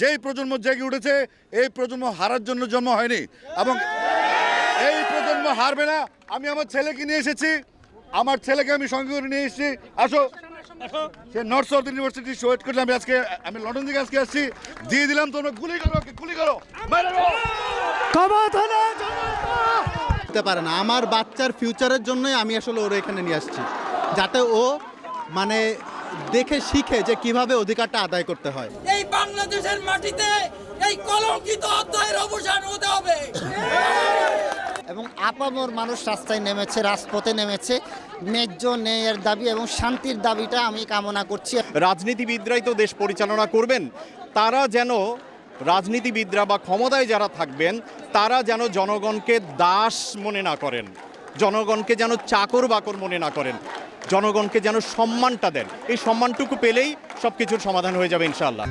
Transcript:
যেই প্রজন্ম জেগে উঠেছে, এই প্রজন্ম হারার জন্য জন্ম হয়নি এবং এই প্রজন্ম হারবে না। আমি আমার ছেলেকে নিয়ে এসেছি, আমার ছেলেকে আমি সঙ্গে করে নিয়ে এসেছি। আসো, সে নর্থ সাউথ ইউনিভার্সিটি ওয়েট করলাম। আমি লন্ডন থেকে আজকে আসছি, দিয়ে দিলাম। তোমরা গুলি করো, গুলি করো, মেরে দাও। হতে পারে না। আমার বাচ্চার ফিউচারের জন্যই আমি আসলে ওর এখানে নিয়ে আসছি, যাতে ও মানে দেখে শিখে যে কিভাবে অধিকারটা আদায় করতে হয়। এই বাংলাদেশের মাটিতে এই কলঙ্কিত অধ্যায়ের অবসান হতে হবে। এবং আপামর মানুষ রাস্তায় নেমেছে, রাজপথে নেমেছে, ন্যায্য ন্যায়ের দাবি এবং শান্তির দাবিটা আমি কামনা করছি। রাজনীতিবিদরাই তো দেশ পরিচালনা করবেন, তারা যেন রাজনীতিবিদরা বা ক্ষমতায় যারা থাকবেন তারা যেন জনগণকে দাস মনে না করেন, জনগণকে যেন চাকর বাকর মনে না করেন, জনগণকে যেন সম্মানটা দেন। এই সম্মানটুকু পেলেই সব কিছুর সমাধান হয়ে যাবে ইনশাআল্লাহ।